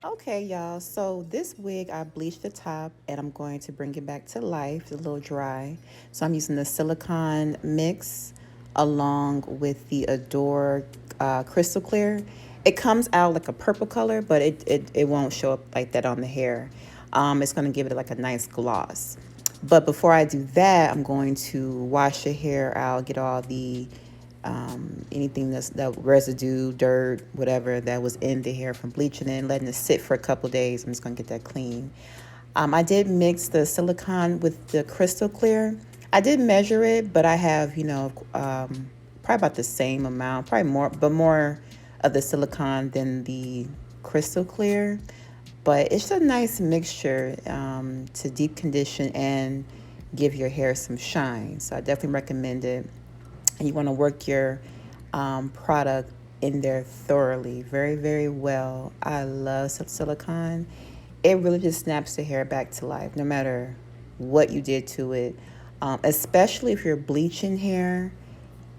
Okay, y'all. So this wig, I bleached the top and I'm going to bring it back to life. It's a little dry. So I'm using the silicone mix along with the Adore Crystal Clear. It comes out like a purple color, but it won't show up like that on the hair. It's going to give it like a nice gloss. But before I do that, I'm going to wash the hair out, get all the anything that residue, dirt, whatever that was in the hair from bleaching it, and letting it sit for a couple days. I'm just gonna get that clean. I did mix the silicone with the crystal clear. I did measure it, but I have probably about the same amount, probably more, but more of the silicone than the crystal clear. But it's a nice mixture to deep condition and give your hair some shine. So I definitely recommend it, and you want to work your product in there thoroughly, very, very well. I love silicone. It really just snaps the hair back to life, no matter what you did to it. Especially if you're bleaching hair,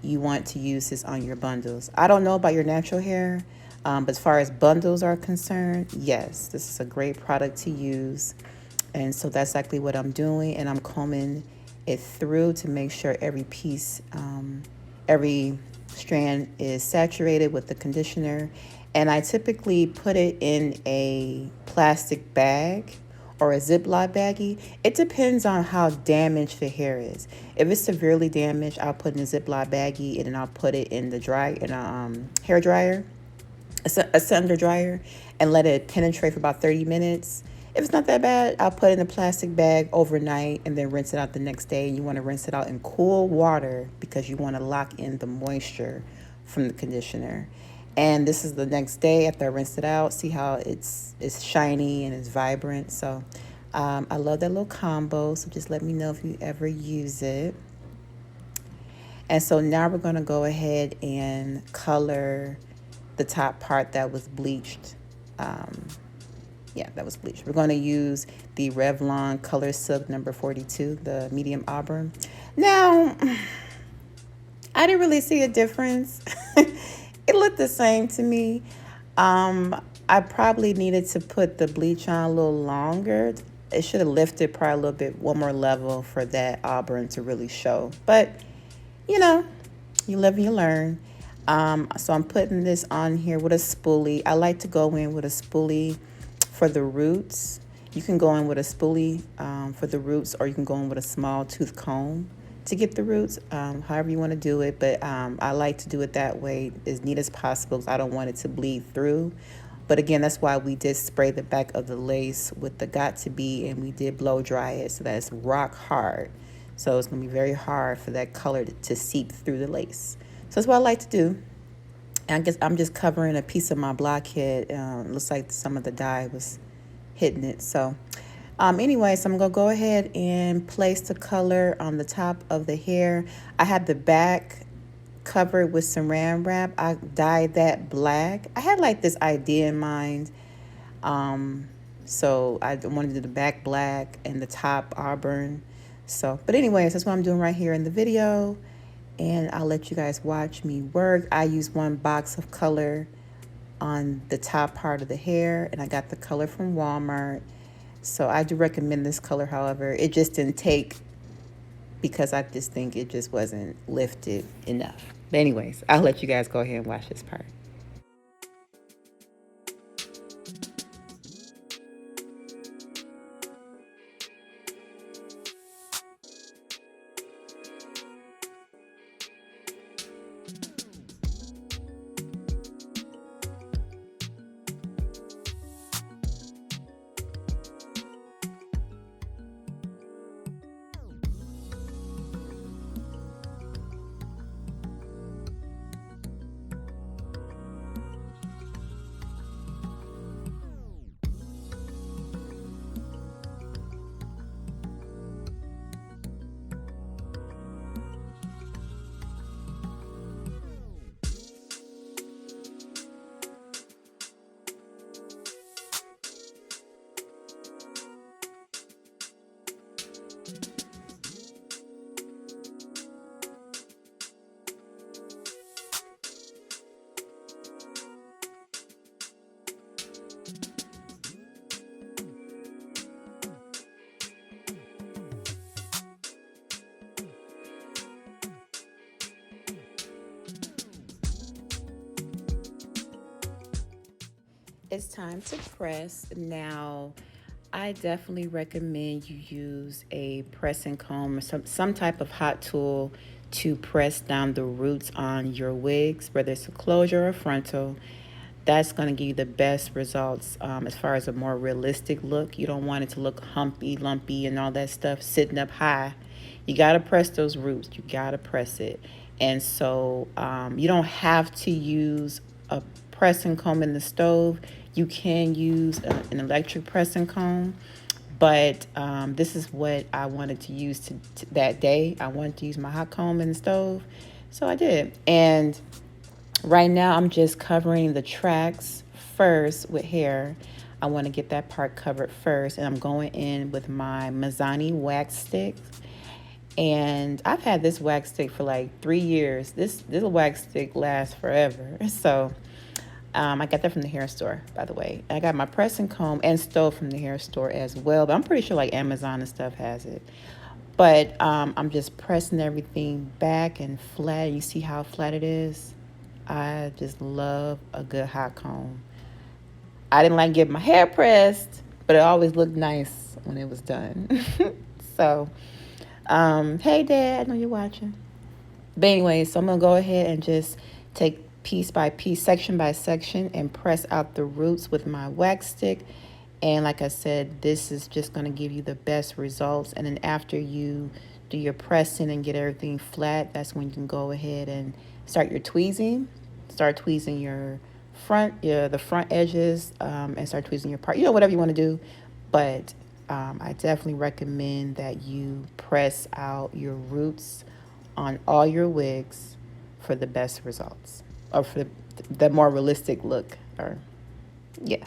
you want to use this on your bundles. I don't know about your natural hair, but as far as bundles are concerned, yes, this is a great product to use. And so that's exactly what I'm doing. And I'm combing it through to make sure every piece, every strand is saturated with the conditioner. And I typically put it in a plastic bag or a Ziploc baggie. It depends on how damaged the hair is. If it's severely damaged, I'll put it in a Ziploc baggie and then I'll put it in a hair dryer, a cylinder dryer, and let it penetrate for about 30 minutes. If it's not that bad, I'll put it in a plastic bag overnight and then rinse it out the next day. And you want to rinse it out in cool water because you want to lock in the moisture from the conditioner. And this is the next day after I rinsed it out. See how it's shiny and it's vibrant. So I love that little combo. So just let me know if you ever use it. And so now we're going to go ahead and color the top part that was bleached. Um, yeah, that was bleached. We're going to use the Revlon Color Silk number 42, the medium auburn. Now, I didn't really see a difference. It looked the same to me. I probably needed to put the bleach on a little longer. It should have lifted probably a little bit, one more level for that auburn to really show. But, you know, you live and you learn. So I'm putting this on here with a spoolie. I like to go in with a spoolie for the roots. You can go in with a spoolie for the roots, or you can go in with a small tooth comb to get the roots, however you want to do it. But I like to do it that way, as neat as possible, because I don't want it to bleed through. But again, that's why we did spray the back of the lace with the Got To Be, and we did blow dry it so that it's rock hard. So it's going to be very hard for that color to seep through the lace. So that's what I like to do. And I guess I'm just covering a piece of my blockhead. Looks like some of the dye was hitting it. So anyways, I'm going to go ahead and place the color on the top of the hair. I had the back covered with saran wrap. I dyed that black. I had like this idea in mind. So I wanted to do the back black and the top auburn. So, but anyways, that's what I'm doing right here in the video. And I'll let you guys watch me work. I use one box of color on the top part of the hair, and I got the color from Walmart. So I do recommend this color. However, it just didn't take because I just think it just wasn't lifted enough. But anyways, I'll let you guys go ahead and watch this part. It's time to press. Now, I definitely recommend you use a pressing comb or some type of hot tool to press down the roots on your wigs, whether it's a closure or frontal. That's going to give you the best results as far as a more realistic look. You don't want it to look humpy, lumpy, and all that stuff sitting up high. You got to press those roots. You got to press it. And so you don't have to use a pressing comb in the stove. You can use an electric pressing comb. But this is what I wanted to use that day. I wanted to use my hot comb in the stove. So I did. And right now, I'm just covering the tracks first with hair. I want to get that part covered first, and I'm going in with my Mazzani wax stick. And I've had this wax stick for like 3 years. This wax stick lasts forever. So I got that from the hair store, by the way. I got my pressing comb and stove from the hair store as well. But I'm pretty sure like Amazon and stuff has it. But I'm just pressing everything back and flat. You see how flat it is? I just love a good hot comb. I didn't like getting my hair pressed, but it always looked nice when it was done. So, hey, Dad, I know you're watching. But anyway, so I'm going to go ahead and just take piece by piece, section by section, and press out the roots with my wax stick. And like I said, this is just going to give you the best results. And then after you do your pressing and get everything flat, that's when you can go ahead and start your tweezing. Start tweezing your the front edges, and start tweezing your part. Whatever you want to do. But I definitely recommend that you press out your roots on all your wigs for the best results, or for the more realistic look. Or yeah.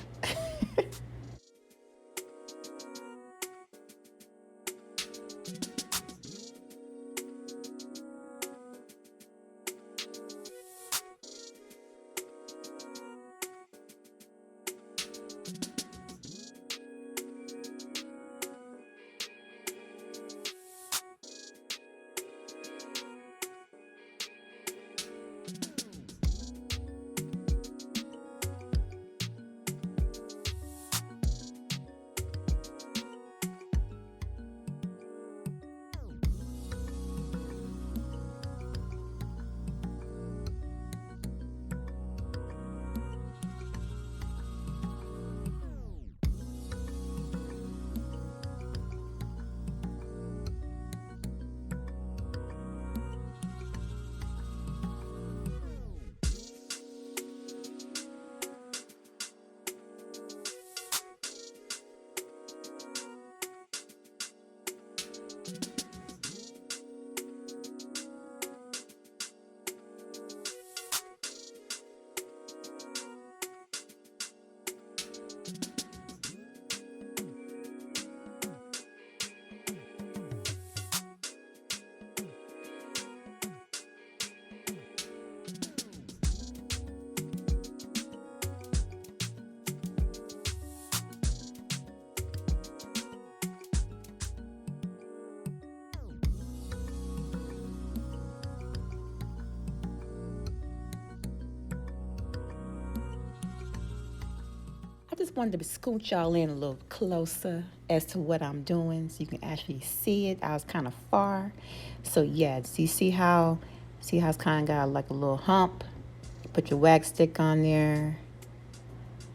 I just wanted to scoot y'all in a little closer as to what I'm doing so you can actually see it. I was kind of far. So yeah, so you see how it's kind of got like a little hump. Put your wax stick on there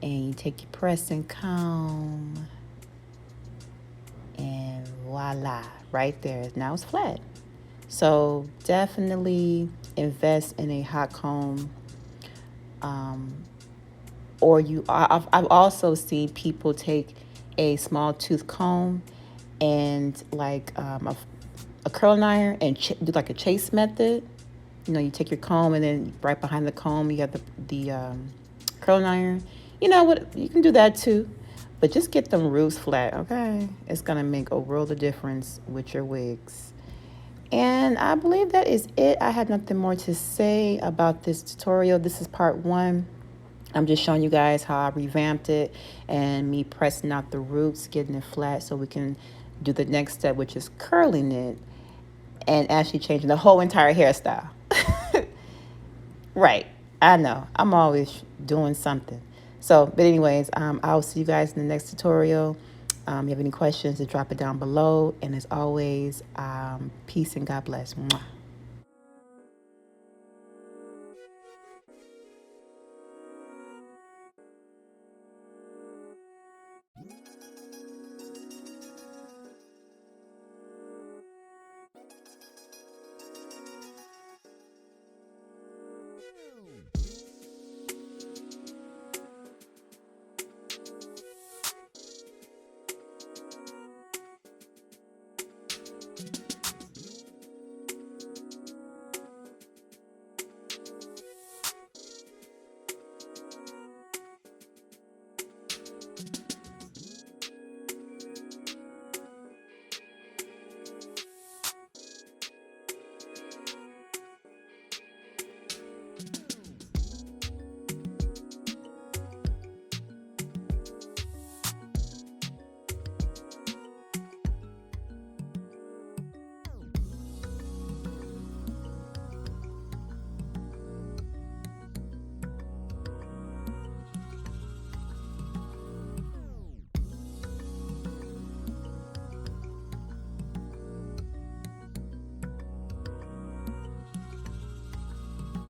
and you take your pressing comb and voila, right there. Now it's flat. So definitely invest in a hot comb. Or I've also seen people take a small tooth comb and like a curling iron and do like a chase method. You take your comb and then right behind the comb you have the curling iron. You know what? You can do that too, but just get them roots flat, okay? It's gonna make a world of difference with your wigs. And I believe that is it. I have nothing more to say about this tutorial. This is part 1. I'm just showing you guys how I revamped it and me pressing out the roots, getting it flat so we can do the next step, which is curling it and actually changing the whole entire hairstyle. Right. I know. I'm always doing something. So, but anyways, I'll see you guys in the next tutorial. You have any questions, just drop it down below. And as always, peace and God bless. Mwah.